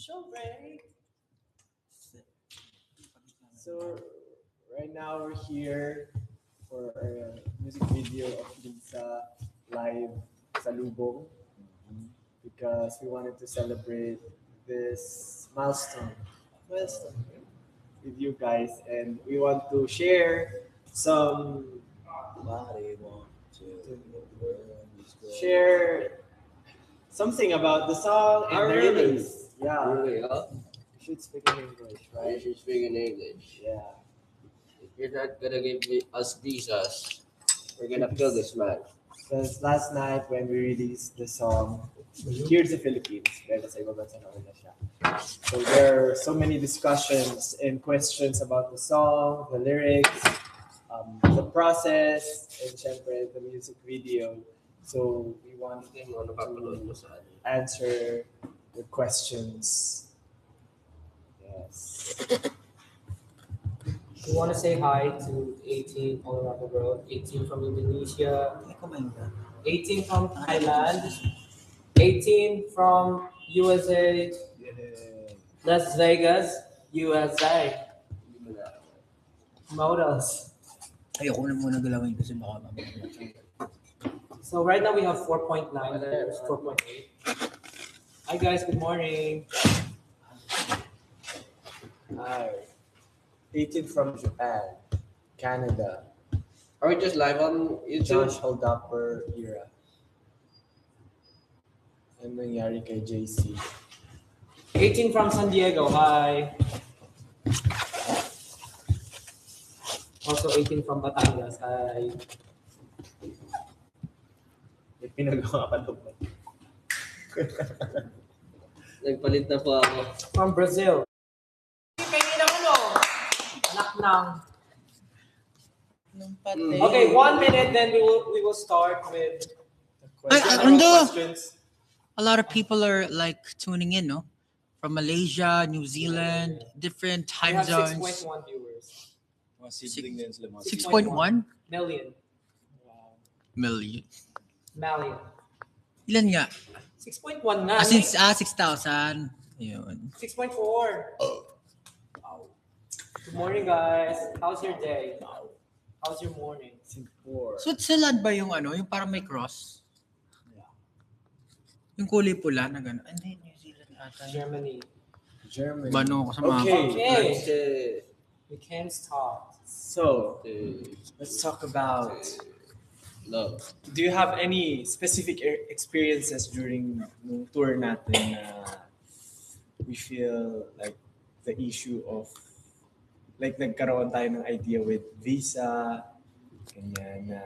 Show break. So right now we're here for our music video of Lisa live Salubong because we wanted to celebrate this milestone with you guys, and we want to share some share something about the song and the lyrics. Yeah. Really, huh? You should speak in English, I right? should speak in English. Yeah. If you're not gonna us visas, we're gonna kill this man. Because last night when we released the song, Here's the Philippines, dahil sa ibang bansa na una siya. So there are so many discussions and questions about the song, the lyrics, the process, and syempre the music video. So we want to answer the questions. Yes. We want to say hi to 18 all around the world. 18 from Indonesia, 18 from Thailand, 18 from USA, Las Vegas, USA. Models. Ayoko na muna galawin kasi baka mamaya. So right now we have 4.9, there's 4.8. Hi guys, good morning. Hi. 18 from Japan, Canada, Are we just live on YouTube? Josh Holdupper era. Ano nangyari kay JC? 18 from San Diego, hi. Also 18 from Batangas, hi. May pinagawa ka daw ba? Nagpalit na po ako. From Brazil. Pengin ako no. Anak ng. Okay, 1 minute, then we will start with Rondo! questions. A lot of people are like tuning in, no? From Malaysia, New Zealand, different we time have zones. 6.1 viewers. 6.1 Million. million. Million. Ilan nga? 6.1 nga. As in, 6,000. Yun. 6.4. Wow. Good morning, guys. How's your day? How's your morning? Singapore. Switzerland ba yung ano? Yung parang may cross? Yung kulay pula na gano'n. Hindi, New Zealand ata. Germany. Germany. Bano ko sa mga. Okay. We can't stop. So, let's talk about Love. do you have any specific experiences during nung tour natin na we feel like the issue of like nagkaroon tayo ng idea with visa ganyan na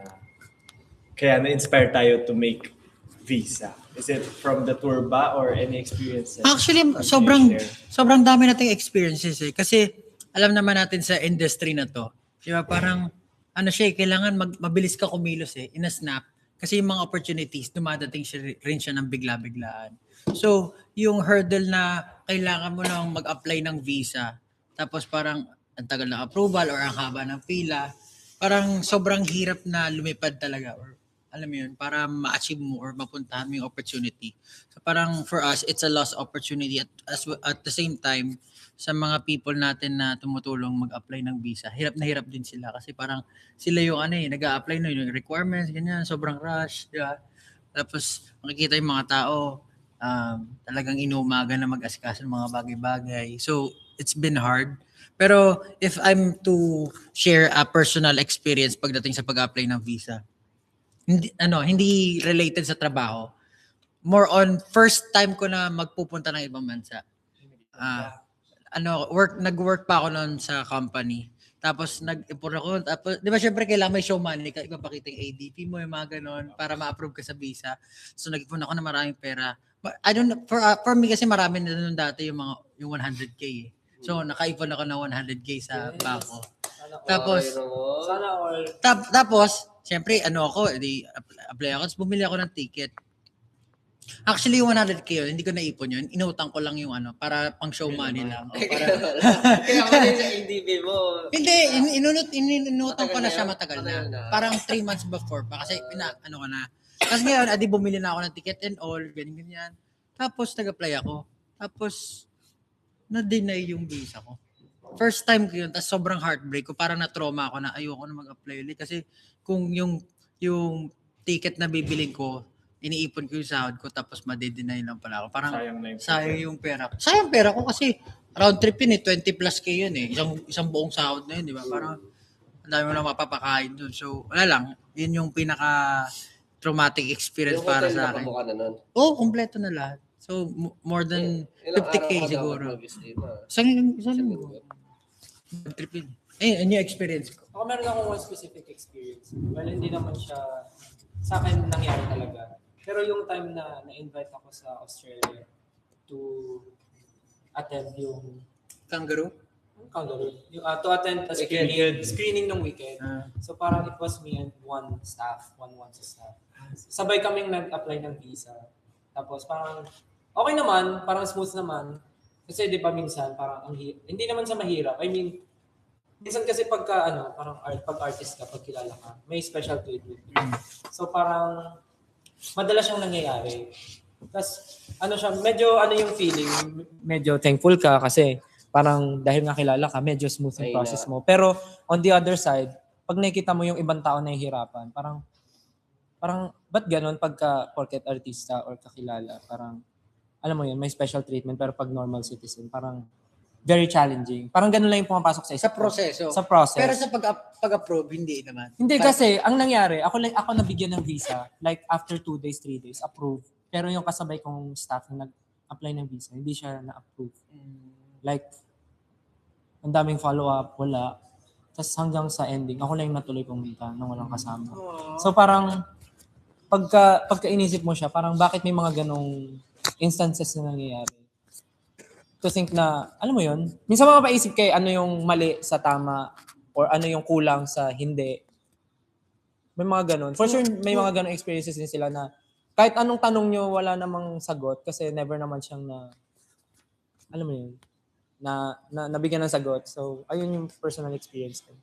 kaya na-inspire tayo to make visa? Is it from the tour ba or any experiences? Actually, Can you share? sobrang dami nating experiences eh. Kasi alam naman natin sa industry na to, di ba parang ano siya, kailangan mabilis ka kumilos eh, in a snap. Kasi yung mga opportunities, dumadating rin siya ng bigla-biglaan. So, yung hurdle na kailangan mo nang mag-apply ng visa, tapos parang ang tagal ng approval or ang haba ng pila, parang sobrang hirap na lumipad talaga or alam mo yun, para ma-achieve mo or mapuntahan mo yung opportunity. So parang for us, it's a lost opportunity at the same time, sa mga people natin na tumutulong mag-apply ng visa, hirap na hirap din sila kasi parang sila yung ano eh, nag-a-apply na yung requirements, ganyan, sobrang rush, di ba? Tapos makikita yung mga tao, talagang inuumaga na mag-asikaso ng mga bagay-bagay. So, it's been hard. Pero if I'm to share a personal experience pagdating sa pag-apply ng visa, hindi related sa trabaho. More on first time ko na magpupunta ng ibang bansa. Nag-work pa ako noon sa company. Tapos nag-ipon ako. Tapos, di ba syempre kailangan may show money ka. Ipapakita yung ADP mo, yung mga ganon, para ma-approve ka sa visa. So nag-ipon ako ng maraming pera. But I don't know, for me kasi marami na nun dati yung 100K eh. So nakaipon ako ng 100K sa bako. Tapos, Sana all. tapos, syempre, apply ako. Tapos bumili ako ng ticket. Actually, 100K yun, hindi ko naipon yun. Inutang ko lang yung para pang show money lang. Kaya ako din sa ADB mo. Hindi, inutang ko na siya matagal na. Parang 3 months before pa. Kasi ko na. Tapos ngayon, bumili na ako ng ticket and all, ganyan. Tapos nag-apply ako. Tapos, na-deny yung visa ko. First time ko yun, tapos sobrang heartbreak ko. Parang na-trauma ako na ayoko na mag-apply ulit. Kasi kung yung ticket na bibiling ko, iniipon ko yung sahod ko, tapos ma-deny lang pala ako. Parang sayang yung pera ko. Sayang pera ko kasi round trip yun 20 plus K yun Isang buong sahod na yun, di ba? Parang ang dami mo na mapapakain dun. So, wala lang. Yun yung pinaka-traumatic experience Yung para hotel sa na akin. kabuka na nun. Oo, kompleto na lahat. So, more than Ilang 50K araw ka siguro. dapat mag-stay na? Isang linggo. Trip yun. Ano yung experience ko? Ako meron akong one specific experience. Well, hindi naman siya sa akin nangyari talaga. Pero yung time na na-invite ako sa Australia to attend yung Kangaroo? to attend a screening ng weekend. So parang it was me and one sa staff. Sabay kaming nag-apply ng visa. Tapos parang okay naman, parang smooth naman. Kasi 'di ba minsan parang hindi naman sa mahirap. I mean, minsan kasi pagka parang pag artist ka, pag kilala ka, may special treatment. So parang madalas siyang nangyayari. Tapos siya, medyo yung feeling, medyo thankful ka kasi parang dahil nga kilala ka, medyo smooth yung process mo. Pero on the other side, pag nakikita mo yung ibang tao na hihirapan, parang ba't ganun pagka porket artista or kakilala, parang alam mo yun, may special treatment, pero pag normal citizen, parang very challenging. Parang ganun lang yung pumapasok sa Sa proseso. Sa process. Pero sa pag-approve, hindi naman. Hindi kasi, ang nangyari, ako nabigyan ng visa, like after 2 days, 3 days, approve. Pero yung kasabay kong staff na nag-apply ng visa, hindi siya na-approve. Like, ang daming follow-up, wala. Tapos hanggang sa ending, ako lang yung natuloy pumunta nang walang kasama. So parang, pagka inisip mo siya, parang bakit may mga ganong instances na nangyayari? To think na, alam mo yun, minsan mapapaisip kayo ano yung mali sa tama or ano yung kulang sa hindi. May mga ganon. For sure, may mga ganon experiences din sila na kahit anong tanong nyo, wala namang sagot kasi never naman siyang alam mo yun, na nabigyan ng sagot. So, ayun yung personal experience ko.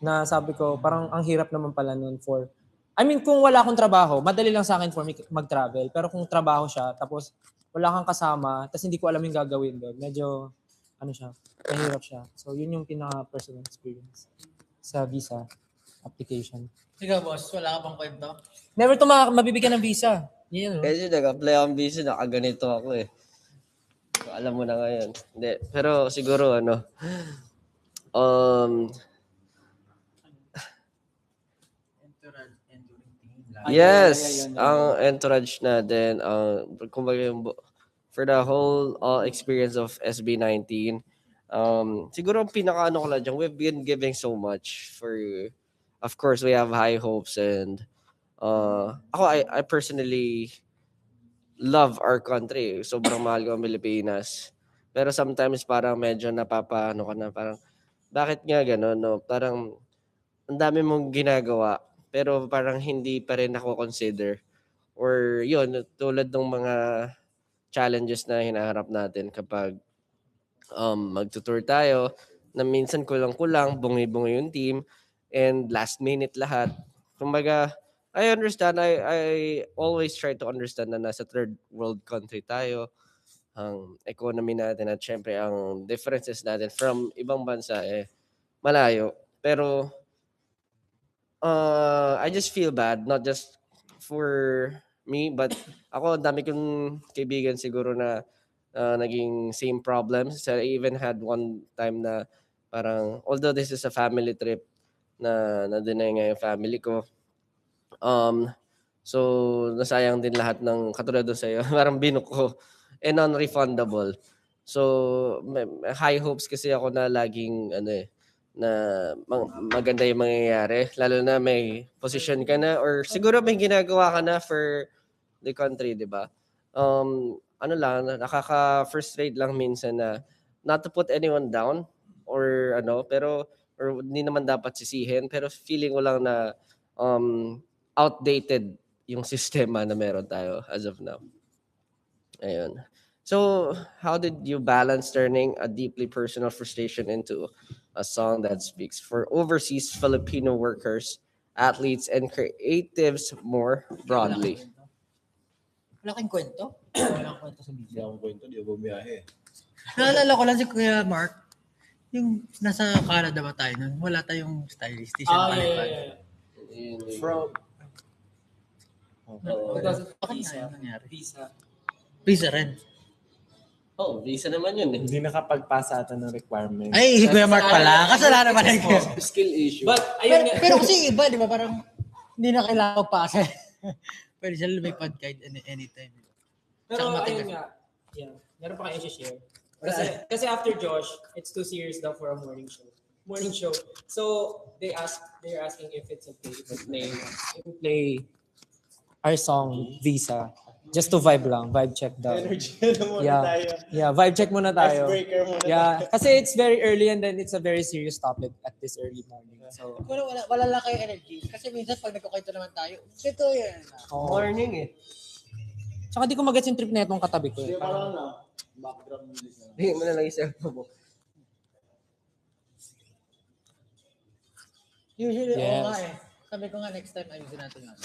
Na sabi ko, parang ang hirap naman pala nun kung wala akong trabaho, madali lang sa akin for me mag-travel. Pero kung trabaho siya, tapos wala kang kasama, tapos hindi ko alam yung gagawin doon, medyo, mahirap siya. So, yun yung pinaka-personal experience sa visa application. Ikaw, boss, wala ka bang kwento? Never to mabibigyan ng visa. Yan, Kasi nag-apply akong visa, nakaganito ako eh. So, alam mo na ngayon. Hindi, pero siguro yes, ang entourage natin, kumbaga for the whole experience of SB19, siguro ang pinaka-ano ko lang dyan, we've been giving so much for, of course, we have high hopes and I personally love our country. Sobrang mahal ko ang Pilipinas. Pero sometimes parang medyo napapaano ka na, parang bakit nga gano'n, no? Parang ang dami mong ginagawa pero parang hindi pa rin ako consider or yun tulad ng mga challenges na hinaharap natin kapag magtutour tayo na minsan kulang-kulang, bungi-bungi yung team and last minute lahat. Kumbaga, I understand, I always try to understand na nasa third world country tayo, ang economy natin at syempre ang differences natin from ibang bansa malayo. Pero I just feel bad, not just for me, but ako, dami kong kaibigan siguro na naging same problems. So I even had one time na parang, although this is a family trip, na na-deny nga yung family ko. So, nasayang din lahat ng katulad doon sa'yo. Parang binuk ko and non-refundable. So, may high hopes kasi ako na laging na maganda yung mangyayari, lalo na may position ka na or siguro may ginagawa ka na for the country, di ba? Nakaka-frustrate lang minsan na not to put anyone down or pero or hindi naman dapat sisihin, pero feeling ko lang na outdated yung sistema na meron tayo as of now. Ayun. So, how did you balance turning a deeply personal frustration into a song that speaks for overseas Filipino workers, athletes, and creatives more broadly? Wala kang kwento? Wala kang kwento sa Hindi video. ako kwento, di ako bumiyahe. Naalala ko lang si Kuya Mark, yung nasa Canada ba tayo nun, wala tayong stylist. Di siya nakalipad. From Bakit Visa. nga yun nangyari? Visa. Visa rin. Oh, visa naman yun eh. Hindi nakapagpasa ata ng requirement. Ay, si Kuya Mark pala. Kasalanan pa rin. Skill issue. But ayun nga. Pero kasi iba, di ba? Parang hindi na kailangan pasa. Pwede siya lumipad kahit anytime. Pero Tsaka ayun matigas. nga. Yeah. Meron pa kayo i-share. Kasi after Josh, it's too serious daw for a morning show. So they're asking if it's okay if we play our song Visa. Just to vibe check daw. Energy na muna Yeah. tayo. Yeah, vibe check muna tayo. Icebreaker muna Yeah, tayo. kasi it's very early and then it's a very serious topic at this early morning. So, Wala lang kayo energy. Kasi minsan pag nagkukwento naman tayo, ito yan. Morning eh. Tsaka di ko magets yung trip na itong katabi ko. Eh. Background music na. Hindi mo na lang isip mo. Usually, Yes. oo nga eh. Sabi ko nga next time ayusin natin nga.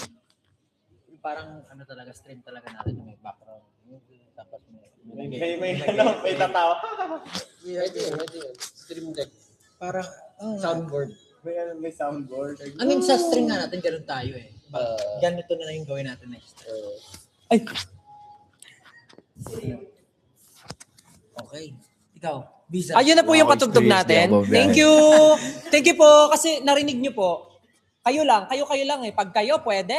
Parang ano talaga, stream talaga natin yung may background music. Tapos May tatawa. Pwede yun. Stream deck. parang, Soundboard. May soundboard. I mean, sa stream nga natin, ganun tayo eh. Ganito na lang yung gawin natin next time. Ay, Okay. Ikaw, Visa. ayun na po yung patugtog natin. Thank you. Thank you po kasi narinig niyo po. Kayo lang eh. Pag kayo, pwede.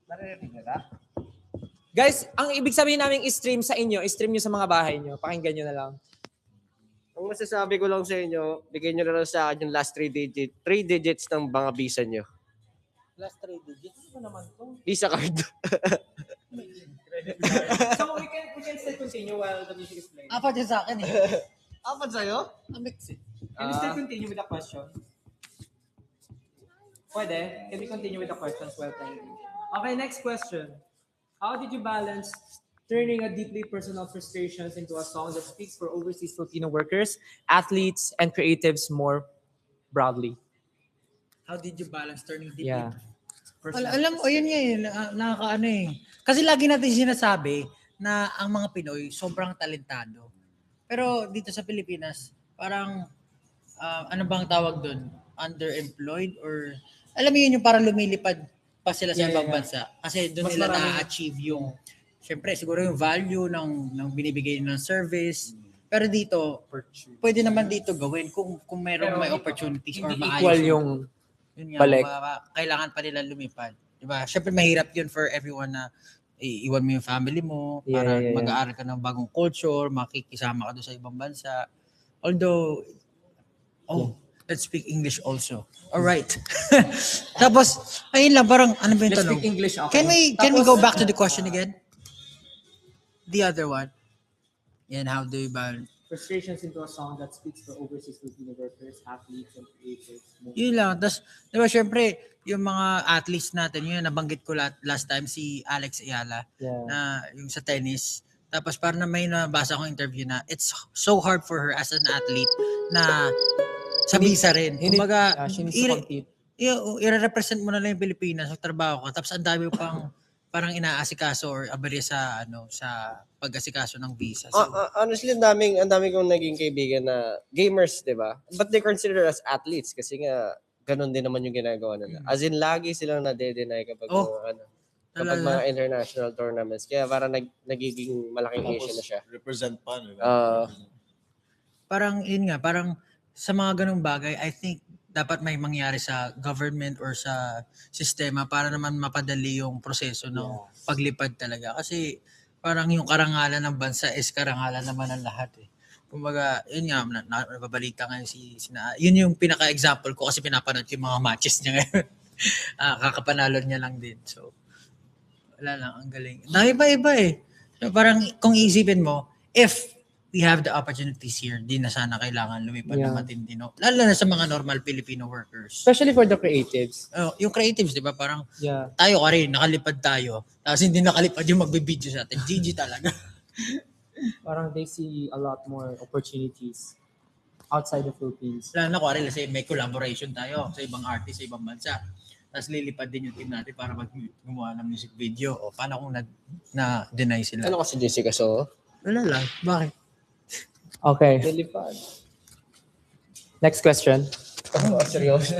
Naririnig na ba? Guys, ang ibig sabihin namin i-stream sa inyo, i-stream nyo sa mga bahay nyo. Pakinggan nyo na lang. Ang masasabi ko lang sa inyo, bigay nyo na lang sa akin yung last 3 digits ng mga visa nyo. Last 3 digits. Ano naman to? Visa card. So we can still continue while the music is playing. Apat yun sa akin eh. Apat sa'yo? Ang mix eh. Can we still continue with the question? Pwede. Can we continue with the questions while playing? Okay, next question. How did you balance turning a deeply personal frustrations into a song that speaks for overseas Filipino workers, athletes, and creatives more broadly? How did you balance turning deeply? Yeah. Alam mo, yun nga eh, nakakaano eh. Kasi lagi natin sinasabi na ang mga Pinoy sobrang talentado. Pero dito sa Pilipinas, parang, ano bang tawag doon? Underemployed or, alam mo yun yung parang lumilipad pa sila sa ibang bansa. Kasi doon Mas nila marami. na-achieve yung, syempre siguro yung value ng binibigay ng service. Pero dito, pwede naman dito gawin kung merong may opportunities or Hindi maayos. equal yung Yun nga, balik. kailangan pa nila lumipad. Diba? Syempre mahirap yun for everyone na iiwan mo yung family mo Yeah, para yeah. mag-aaral ka ng bagong culture, makikisama ka doon sa ibang bansa. Although, let's speak English also. Alright. Tapos, ayun lang, parang, ano ba yung Let's tanong? speak English, okay. Can we go back to the question again? The other one. And how do you balance? frustrations into a song that speaks for overseas Filipino workers, athletes, and creators. Yun lang. Tapos, di ba, syempre, yung mga athletes natin, yun, nabanggit ko last time, si Alex Ayala, Yeah. na yung sa tennis. Tapos, parang na may nabasa kong interview na it's so hard for her as an athlete na sa visa rin. Kumbaga, She needs to compete. i-represent mo na lang yung Pilipinas sa trabaho ka. Tapos, ang dami pang parang inaasikaso or abali sa pag-asikaso ng visa. So, Honestly, ang dami kong naging kaibigan na gamers, di ba? But they consider as athletes kasi nga ganun din naman yung ginagawa nila. As in, lagi silang nade-deny kapag kapag mga international tournaments. Kaya parang nagiging malaking issue na siya. Represent pa. No? parang yun nga, parang sa mga ganung bagay, I think dapat may mangyari sa government or sa sistema para naman mapadali yung proseso ng paglipad talaga. Kasi parang yung karangalan ng bansa is karangalan naman ng lahat eh. Kumbaga, yun nga, nababalita ngayon yun yung pinaka-example ko kasi pinapanood ko yung mga matches niya ngayon. Kakapanalo niya lang din. So, wala lang, ang galing. Dami pa iba eh. So, parang kung isipin mo, if we have the opportunities here, di na sana kailangan lumipad na matindi, no? Lalo na sa mga normal Filipino workers. Especially for the creatives. Yung creatives, di ba? Parang Yeah. tayo ka rin, nakalipad tayo. Tapos hindi nakalipad yung magbibideo sa atin. GG talaga. Parang they see a lot more opportunities outside the Philippines. Lalo na ko rin, kasi may collaboration tayo sa ibang artist, sa ibang bansa. Tapos lilipad din yung team natin para gumawa ng music video. O paano kung na-deny sila? Ano kasi Jessica, so? Wala lang. Bakit? Okay. Nilipad. Next question. Oh, seryoso.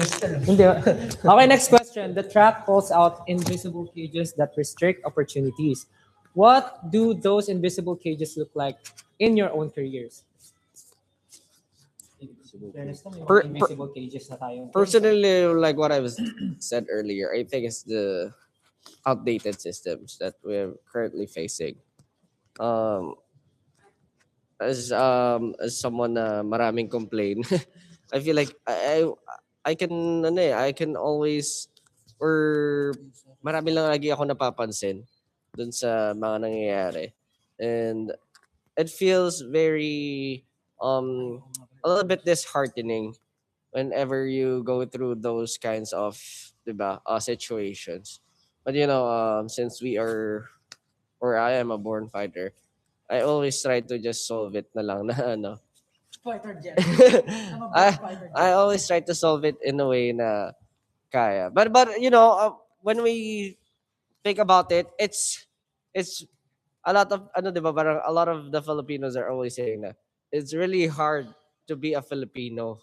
Hindi. Okay, next question. The track calls out invisible cages that restrict opportunities. What do those invisible cages look like in your own careers? Fairness lang, yung Per- mga invisible cages na tayo. Personally, like what I was said earlier, I think it's the outdated systems that we're currently facing. As someone na maraming complain, I feel like I can I can always or marami lang lagi ako napapansin dun sa mga nangyayari. And it feels very a little bit disheartening whenever you go through those kinds of situations. But since we are or I am a born fighter, I always try to just solve it na lang na ano. Fighter jet. I always try to solve it in a way na kaya. But when we think about it, it's a lot of parang a lot of the Filipinos are always saying that it's really hard to be a Filipino.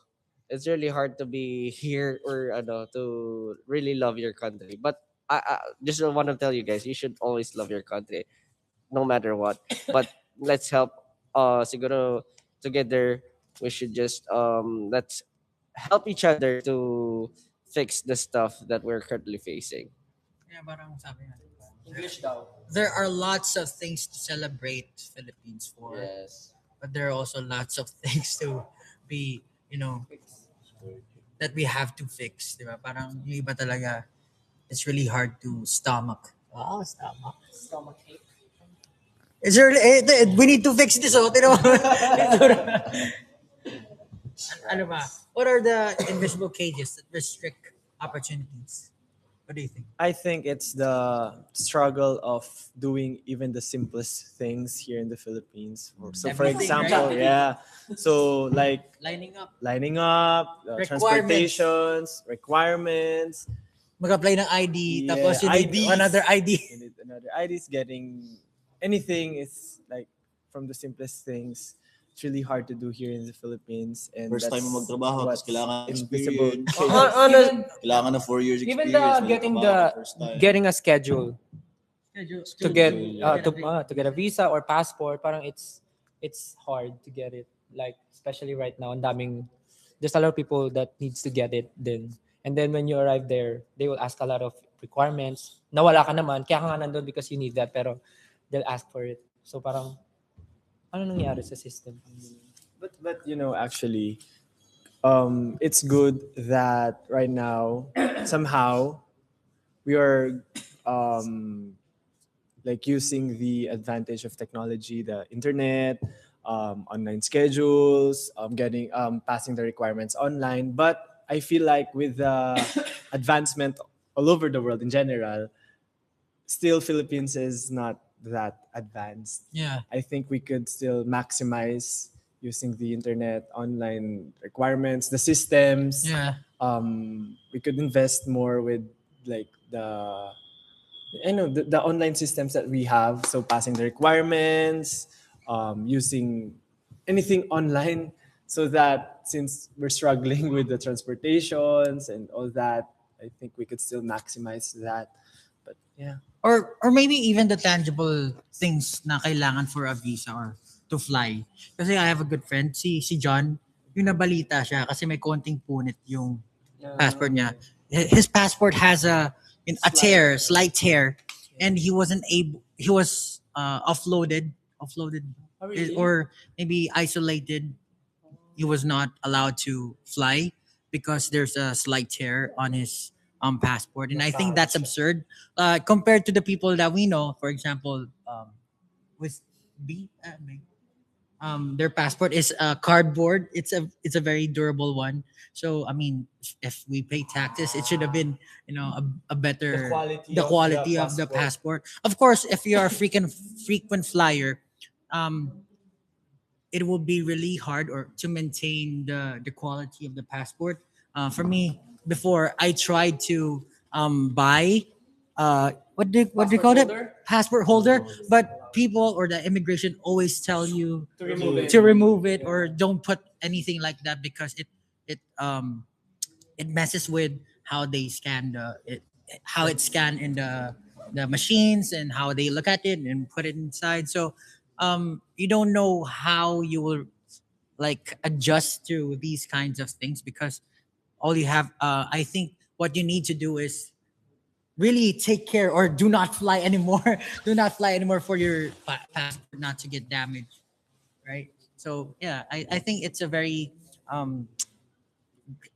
It's really hard to be here or to really love your country. But I just want to tell you guys, you should always love your country no matter what. But let's help siguro together we should just let's help each other to fix the stuff that we're currently facing. Kaya parang sabi nga, English daw. there are lots of things to celebrate Philippines for, Yes. but there are also lots of things to be, that we have to fix, di ba? Parang yung iba talaga, it's really hard to stomach. Wow, stomach. Stomach ache. It's really, we need to fix this, oh. Tino mo. Ano ba? What are the invisible cages that restrict opportunities? What do you think? I think it's the struggle of doing even the simplest things here in the Philippines. So, for Everything, example, right? yeah. So, like Lining up. lining up, Requirements. transportations, requirements. Mag-apply ng ID, Yeah, tapos you need IDs. another ID. You need another IDs. Getting anything is like from the simplest things. It's really hard to do here in the Philippines. And First time that's mo magtrabaho, tapos what's kailangan invisible. experience. Kailangan ng 4 years Even experience. getting a schedule to get to to get a visa or passport, parang it's hard to get it. Like especially right now, there's a lot of people that needs to get it then. And then when you arrive there, they will ask a lot of requirements. Nawala ka naman, kaya ka nga nandun because you need that, pero they'll ask for it. So parang ano nangyari sa system? But actually, it's good that right now somehow we are like using the advantage of technology, the internet, online schedules, getting passing the requirements online. But I feel like with the advancement all over the world in general, still Philippines is not that advanced. Yeah. I think we could still maximize using the internet, online requirements, the systems. Yeah. We could invest more with like the online systems that we have. So passing the requirements, using anything online, so that since we're struggling with the transportations and all that, I think we could still maximize that. But yeah. Or maybe even the tangible things na kailangan for a visa or to fly. Kasi I have a good friend, si John, yung nabalita siya kasi may konting punit yung passport niya. His passport has a slight tear, and he was offloaded or maybe isolated. He was not allowed to fly because there's a slight tear on his passport, and I think that's absurd compared to the people that we know. For example, with their passport is cardboard. It's a very durable one. So I mean, if we pay taxes, it should have been a better The quality of the passport. Of course, if you're a frequent flyer, it will be really hard to maintain the quality of the passport. For me, before I tried to buy what do you call it? Passport holder, but people or the immigration always tell you To remove it. or don't put anything like that because it messes with how they scan how it's scanned in the machines and how they look at it and put it inside. So you don't know how you will like adjust to these kinds of things because all you have I think what you need to do is really take care or do not fly anymore. Do not fly anymore for your passport not to get damaged, right? So yeah, I think it's a very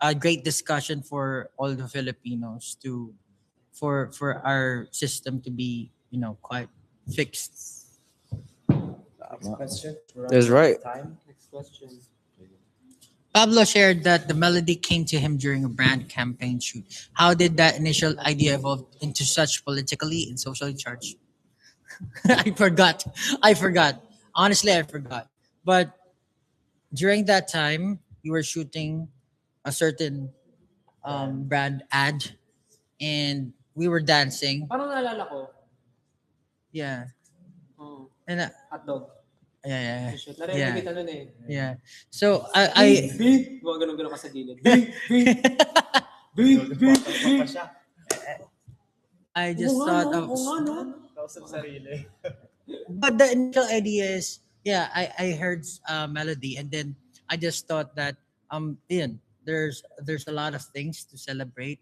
a great discussion for all the Filipinos to for our system to be quite fixed. Next question. We're That's running out right. of time. Next question. Pablo shared that the melody came to him during a brand campaign shoot. How did that initial idea evolve into such politically and socially charged? I forgot. I forgot. Honestly, I forgot. But during that time, you were shooting a certain brand ad, and we were dancing. Parang naalala ko. Yeah, Oh, and hotdog. yeah, Shoot. yeah, Narinig yeah, kita nun eh. yeah. So I Beef! Mga ganun-ganun ka sa gilid. Nagpapalpak pa siya. I just thought of. Kausap sarili. But the initial idea is I heard melody and then I just thought that Ian, there's a lot of things to celebrate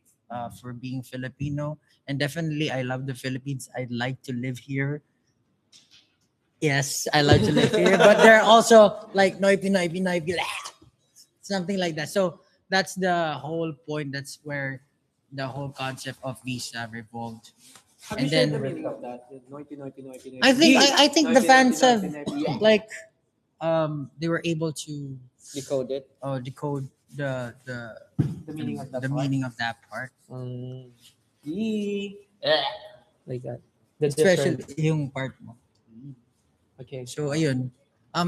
for being Filipino, and definitely I love the Philippines. I'd like to live here. Yes, I like to live here, but there are also like Noy Pinoy Pinoy Pinoy, something like that. So that's the whole point. That's where the whole concept of Visa revolved. Have And you shared then- the meaning of that? Noy Pinoy Pinoy Pinoy. I think the Noy fans Pinoy, have Pinoy, Pinoy. like they were able to Decode it. decode the The meaning of that the part. meaning of that part, Like that. The especially different. yung part mo. Okay. So ayun,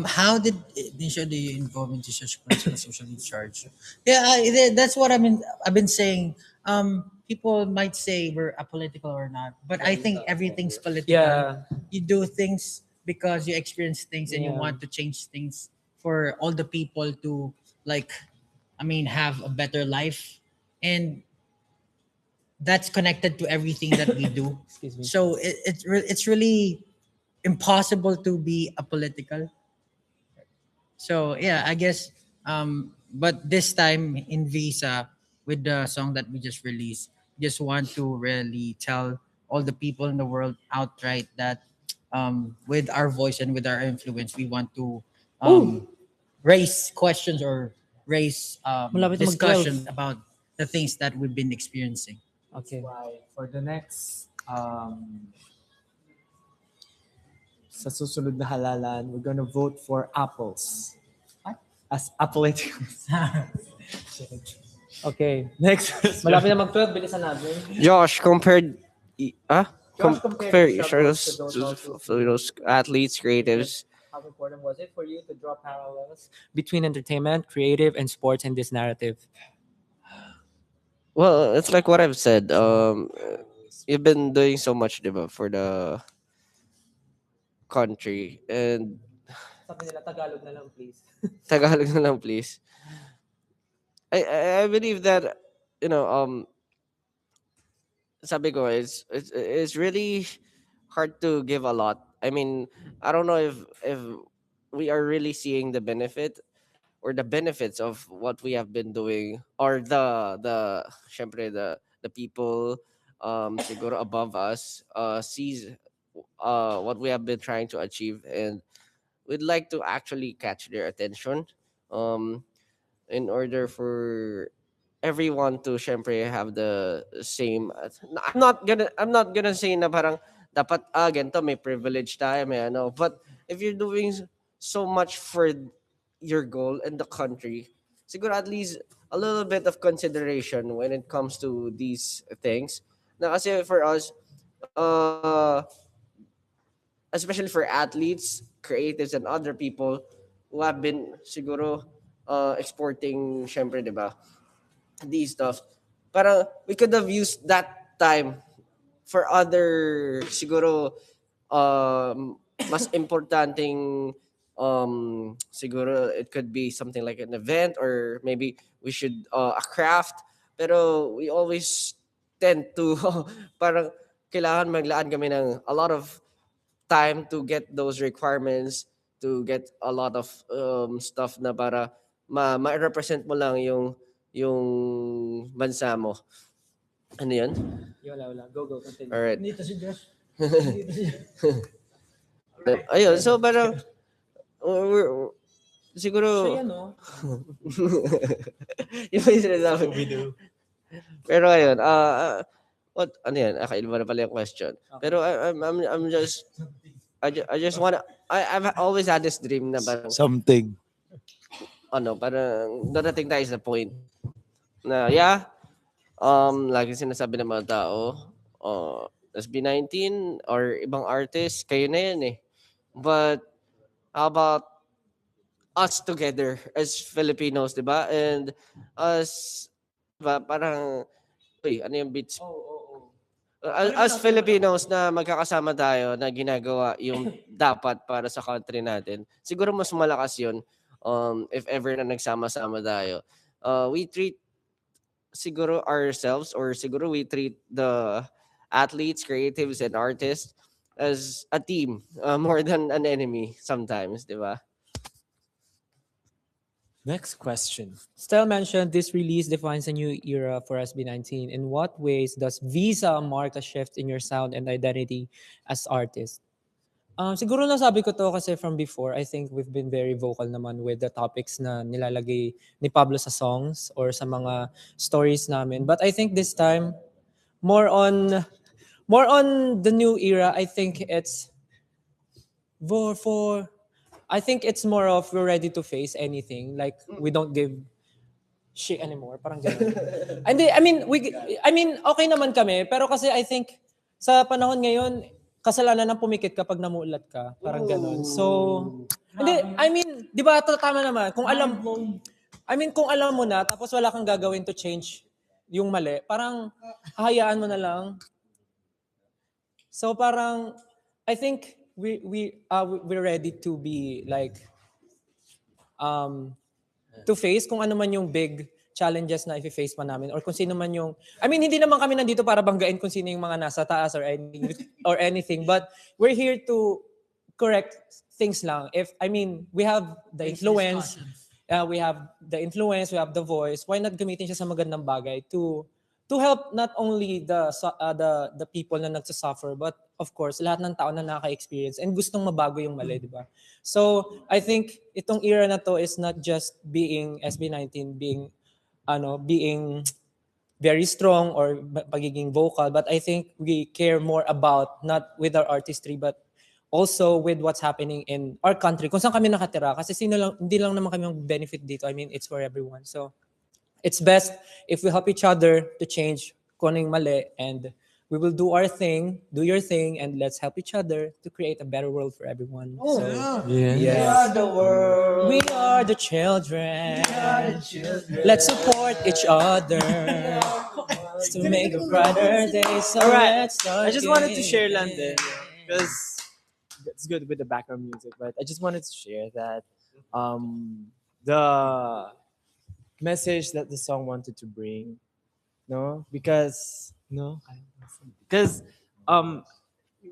how did initially you involve into such socially charged? Yeah, that's what I've been saying. People might say we're apolitical or not, but I think everything's political. Yeah. You do things because you experience things and you Yeah. want to change things for all the people to like have a better life, and that's connected to everything that we do. Excuse me. So it's really impossible to be apolitical. So yeah, I guess but this time in Visa with the song that we just released, just want to really tell all the people in the world outright that with our voice and with our influence we want to raise questions or raise Malapit na discussion about the things that we've been experiencing. Okay. Why, for the next sa susunod na halalan, we're gonna vote for apples. As apoliticals. Okay. Next. Malapit na mag-12, bilisan natin. Josh, compared Josh, compare compared yourselves to to those athletes, creatives. How important was it for you to draw parallels? Between entertainment, creative, and sports in this narrative. Well, it's like what I've said. You've been doing so much, diba, for the country, and Sabi nila, Tagalog na lang, please. Tagalog na lang, please. I believe that sabi ko it's really hard to give a lot. I mean, I don't know if we are really seeing the benefit or the benefits of what we have been doing, or syempre the people siguro above us sees what we have been trying to achieve, and we'd like to actually catch their attention in order for everyone to syempre have the same. I'm not gonna say na parang dapat ganito may privilege tayo, may ano, but if you're doing so much for your goal and the country, siguro at least a little bit of consideration when it comes to these things. Na kasi for us, especially for athletes, creatives, and other people who have been siguro exporting, syempre, di ba, these stuff. Parang we could have used that time for other siguro mas importanteng siguro it could be something like an event or maybe we should a craft, pero we always tend to parang kailangan maglaan kami ng a lot of time to get those requirements, to get a lot of stuff na para ma-represent mo lang yung bansa mo. Ano yun? Wala. Go, continue. Alright. Dito si Josh. Ayun, so parang siguro Siya, no? yung may sinasabi. Pero ayun, what ano yan? Iba na pala yung question. Pero I'm just I just wanna I've always had this dream na parang Something. parang darating tayo sa point na lagi sinasabi ng mga tao, SB19 or ibang artist, kayo na yan eh. But how about us together as Filipinos, 'di ba? And us, diba, parang ano yung beats? As Filipinos na magkakasama tayo na ginagawa yung dapat para sa country natin. Siguro mas malakas 'yun if ever na nagsama-sama tayo. We treat siguro ourselves or siguro we treat the athletes, creatives and artists as a team more than an enemy sometimes, 'di ba? Next question. Stel mentioned this release defines a new era for SB19. In what ways does Visa mark a shift in your sound and identity as artist? Siguro nasabi ko to kasi from before, I think we've been very vocal naman with the topics na nilalagay ni Pablo sa songs or sa mga stories namin. But I think this time, more on the new era, I think it's I think it's more of we're ready to face anything. Like we don't give shit anymore. Parang ganun. I mean, okay naman kami. Pero kasi I think sa panahon ngayon, kasalanan ng pumikit kapag namulat ka. Parang ganun. So, I mean, di ba tama naman. Kung alam mo na, tapos wala kang gagawin to change yung mali, parang hahayaan mo na lang. So parang, I think, we're ready to be like to face kung ano man yung big challenges na i-face pa namin or kung sino man yung hindi naman kami nandito para banggain kung sino yung mga nasa taas or anything but we're here to correct things lang. We have the influence, we have the voice. Why not gamitin siya sa magandang bagay to help not only the people na nagsasuffer but of course lahat ng tao na naka-experience and gustong mabago yung mali, di ba? So I think itong era na to is not just being SB19 being very strong or pagiging vocal, but I think we care more about not with our artistry but also with what's happening in our country kung saan kami nakatira kasi hindi lang naman kami benefit dito. It's for everyone. So it's best if we help each other to change kung ano yung mali and we will do our thing, do your thing, and let's help each other to create a better world for everyone. Yeah. We are the world. We are the children. Let's support each other to make a brighter day. So All right. let's start I just wanted to again. share London because it's good with the background music, but I just wanted to share that the message that the song wanted to bring, because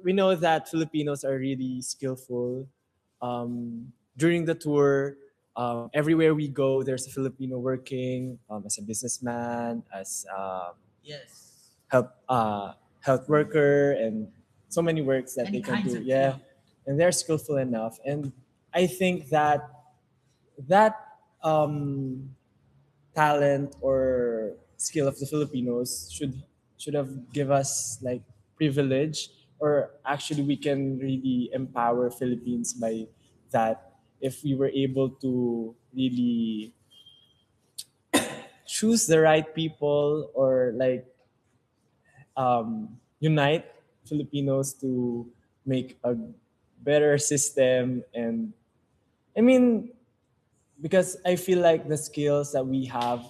we know that Filipinos are really skillful. During the tour, everywhere we go, there's a Filipino working as a businessman, as health worker, and so many works that they can do. Yeah, and they're skillful enough, and I think that talent or skill of the Filipinos should have give us like privilege, or actually we can really empower Philippines by that if we were able to really choose the right people or like unite Filipinos to make a better system. And because I feel like the skills that we have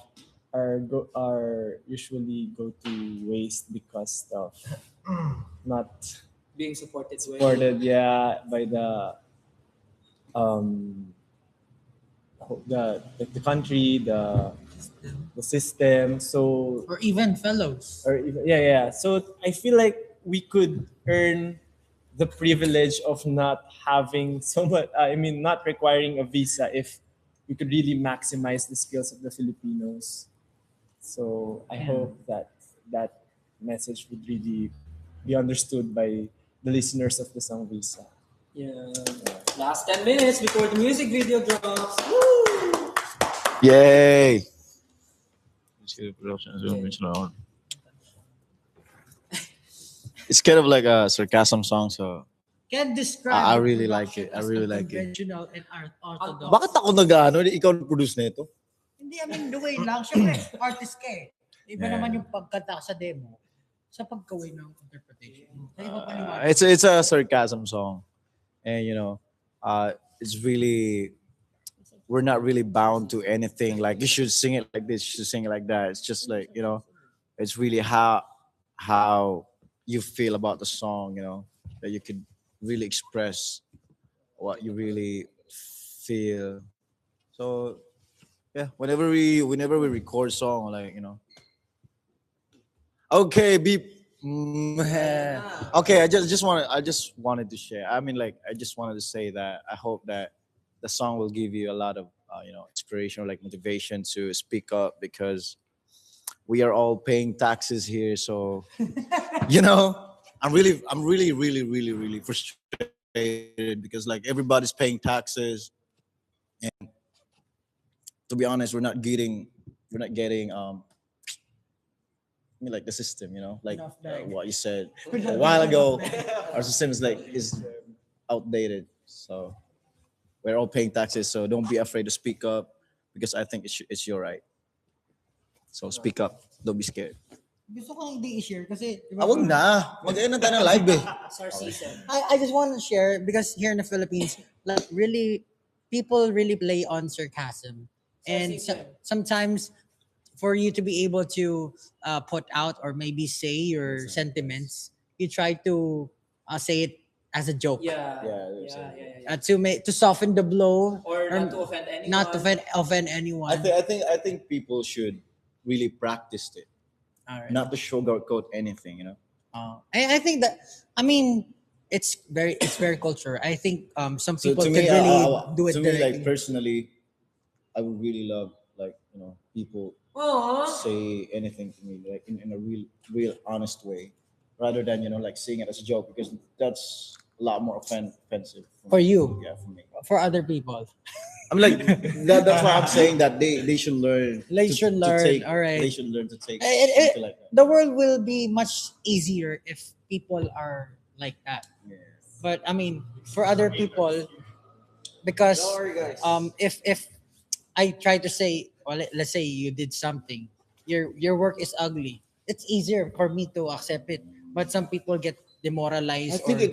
are usually go to waste because of not being supported with. Supported, yeah, by um the country, the system. So Or even fellows. or even, yeah. So I feel like we could earn the privilege of not having so much. I mean, not requiring a visa if we could really maximize the skills of the Filipinos. So I hope that message would really be understood by the listeners of the Song Visa. Yeah. Last 10 minutes before the music video drops. Woo! Yay! It's kind of like a sarcasm song, so Can describe I the really like production it. I as really like it. unconventional and orthodox. bakit ako nag-ano? Ikaw nag-produce nito? Hindi, I mean, the way lang. Siyempre, artist ka eh. Iba Yeah. naman yung pagkanta sa demo sa pagkawin ng interpretation. Sa iba paliwanag. It's a sarcasm song, and it's really we're not really bound to anything. Like you should sing it like this, you should sing it like that. It's just like it's really how you feel about the song. That you could really express what you really feel. So yeah, whenever we record song, like okay, beep. Okay, I just wanted to share. I mean, like, I just wanted to say that I hope that the song will give you a lot of inspiration or like motivation to speak up, because we are all paying taxes here. So I'm really frustrated because like everybody's paying taxes, and to be honest, we're not getting I mean, like the system, like what you said a while ago. Our system is outdated, so we're all paying taxes. So don't be afraid to speak up, because I think it's your right. So speak up, don't be scared. Gusto ko hindi i-share kasi Wag na, mag-end na tayo ng live eh. I just want to share because here in the Philippines, like really, people really play on sarcasm, and sometimes for you to be able to put out or maybe say your sentiments, you try to say it as a joke. Yeah. To soften the blow Or not to offend anyone. not to offend anyone. I think people should really practice it, Alright. not to sugarcoat anything. I think that, I mean, it's very cultural. I think some So people to could me, really do it to me, like directly. personally, I would really love people Aww. say anything to me like in a real honest way, rather than like seeing it as a joke, because that's a lot more offensive For me. you. Yeah, for me. For other people. I'm like that's why I'm saying that they should learn. They should learn, take, alright. They should learn to take It- something like that. The world will be much easier if people are like that. Yeah. But I mean, for other people, because if I try to say, well, let's say you did something, your work is ugly. It's easier for me to accept it, but some people get demoralized. I think or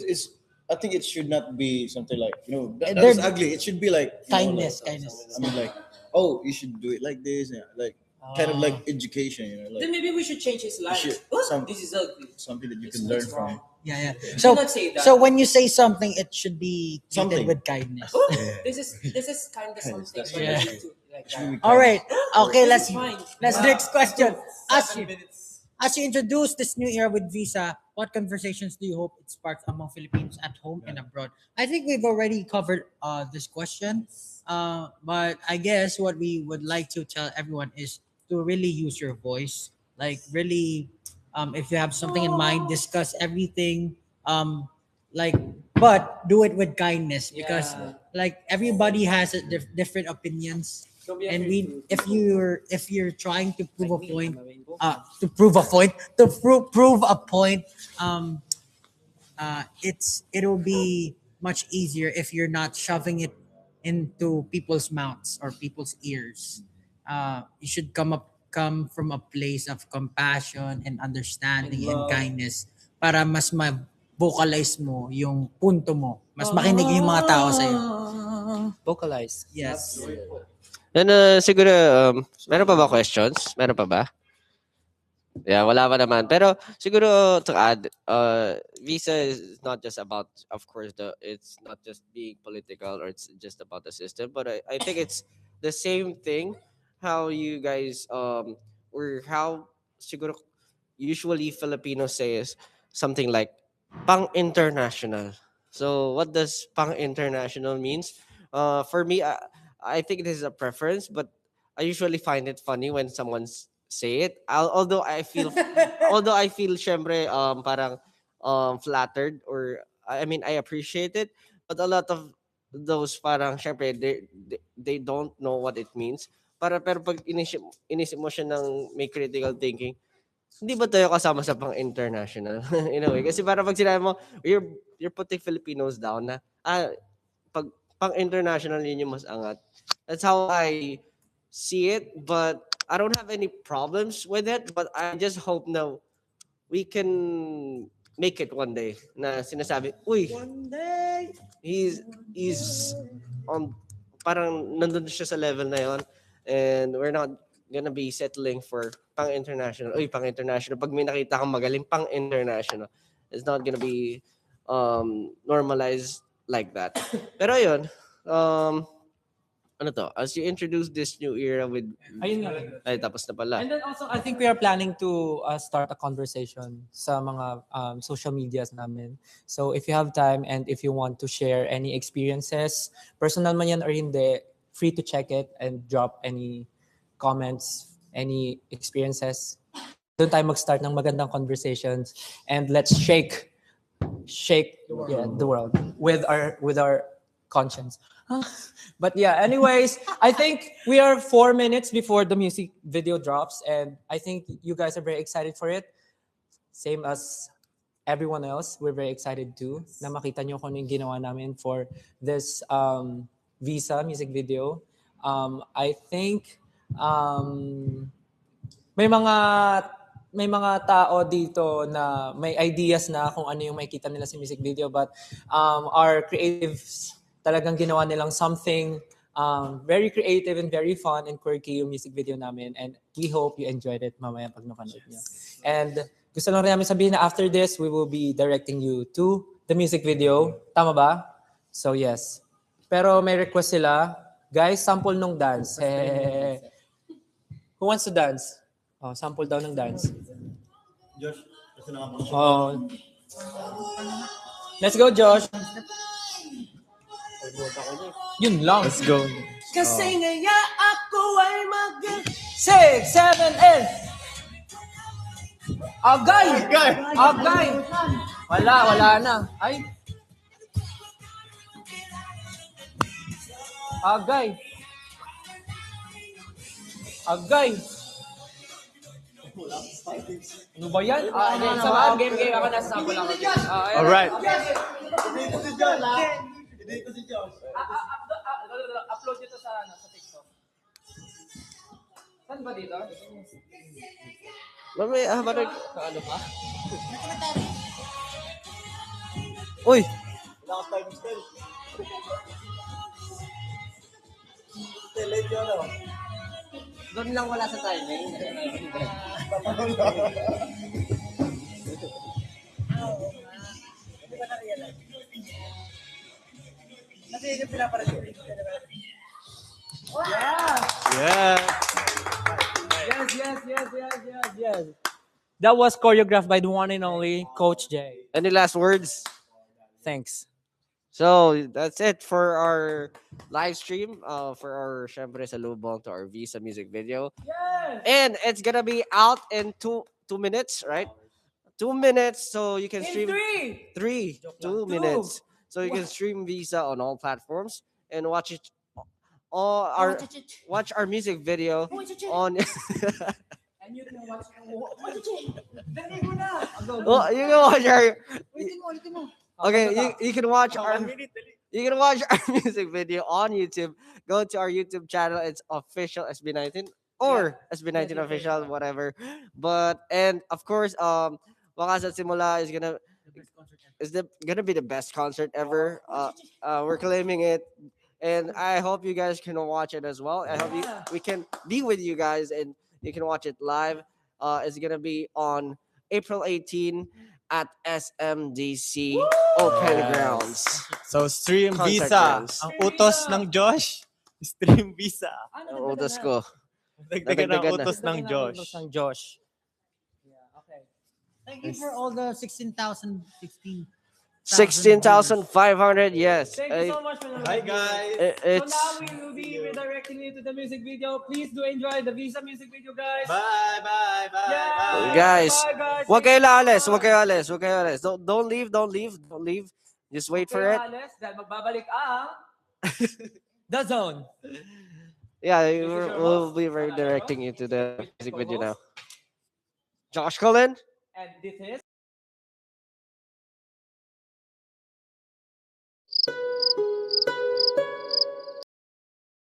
I think it should not be something like that There- was ugly. It should be like kindness. I mean, like, oh, you should do it like this, like kind of like education, Then like maybe we should change his life. should- What? some- This is ugly. something that you It's can learn wrong. from. Yeah. You So cannot say that. so when you say something, it should be treated Something. with kindness. Oh, this is kind of something. That's for right. you to like that. All right. Okay. This Let's is fine. next question. As 7 you minutes. As you introduce this new era with Visa, what conversations do you hope it sparks among Filipinos at home and abroad? I think we've already covered this question, but I guess what we would like to tell everyone is to really use your voice. Like really, if you have something in mind, discuss everything. But do it with kindness because Yeah. like everybody has a different opinions, Don't be and afraid if you're trying to prove a Like me, point, I'm a rainbow. prove a point, it'll be much easier if you're not shoving it into people's mouths or people's ears. You should come from a place of compassion and understanding and love. kindness para mas ma-vocalize mo yung punto mo, mas makinig yung mga tao sa'yo. Vocalize. Yes. And siguro, meron pa ba questions? Meron pa ba? Yeah, wala pa naman. Pero siguro to add, visa is not just about, of course, it's not just being political or it's just about the system, but I think it's the same thing. How you guys or how siguro usually Filipinos say is something like pang international. So what does pang international means? For me, I think this is a preference, but I usually find it funny when someone's say it. Although I feel although I feel syempre parang flattered or I mean I appreciate it, but a lot of those parang syempre they don't know what it means. Pero pag inisip mo siya ng may critical thinking, hindi ba tayo kasama sa pang international in a way? Kasi para pag sinabi mo you're putting Filipinos down na pag pang international yun yung mas angat. That's how I see it, but I don't have any problems with it, but I just hope na we can make it one day na sinasabi, uy, he's on parang nandun siya sa level na yon and we're not gonna be settling for pang international. Uy, pang international. Pag may nakita kang magaling pang international, it's not gonna be normalized like that. Pero yun, ano to? As you introduce this new era with Ayun nga. ay tapos na pala. And then also, I think we are planning to start a conversation sa mga social medias namin. So if you have time and if you want to share any experiences, personal man yan or hindi, free to check it and drop any comments, any experiences. Doon tayo mag-start ng magandang conversations and let's shake the world with our conscience. But yeah, anyways, I think we are 4 minutes before the music video drops, and I think you guys are very excited for it. Same as everyone else, we're very excited too na makita nyo kung ano yung ginawa namin for this Visa music video. I think may mga tao dito na may ideas na kung ano yung makikita nila sa music video, but our creatives talagang ginawa nilang something very creative and very fun and quirky yung music video namin, and we hope you enjoyed it mamaya pag napanood nyo. And gusto lang rin namin sabihin na after this, we will be directing you to the music video. Tama ba? So yes. Pero may request sila. Guys, sample nung dance. Who wants to dance? Oh, sample daw ng dance. Josh, kasi Oh. Let's go, Josh. Yun lang. Let's go. Kasi ngaya ako ay 6, 7, 8. Agay! Wala na. Ay. Agay. Ano ba yan? Game. Ako nasa sample ako. All right. Upload nyo to sa TikTok. Saan ba dito? Mamaya, ano pa? Uy! Doon lang wala sa timing. Yeah! Yes. That was choreographed by the one and only Coach Jay. Any last words? Thanks. So that's it for our live stream. For our syempre salubong to our Visa music video. Yes! And it's gonna be out in two minutes, right? 2 minutes, so you can stream Three. 2 minutes, so you can stream Visa on all platforms and watch it. Watch our music video on. And you can watch. Well, you can watch our. Okay, you can watch our music video on YouTube. Go to our YouTube channel. It's official SB19 or SB19 official, whatever. And of course, Wakas at Simula is gonna be the best concert ever. We're claiming it, and I hope you guys can watch it as well. I hope we can be with you guys and you can watch it live. is gonna be on April 18 at SMDC Open Yes. Grounds. So stream Concert visa. grounds. Ang utos ng Josh, stream visa. Ang utos ko. Dagdagan ng Nadagdagan na. utos ng Josh. Ng Josh. Yeah, okay. Thank you for all the 16,000. 16,500, yes. Thank you so much for the Hi guys. It's So now we will be redirecting you to the music video. Please do enjoy the Visa music video, guys. Bye bye bye Yeah. bye. Guys, Bye, guys. wag kayo laalis, wag kayo alis, wag kayo alis. Don't leave, don't leave, don't leave. Just wait for it. Alex, dahil magbabalik ang The Zone. Yeah, is your we'll host, be redirecting you to the music video now. Josh Cullen. And this is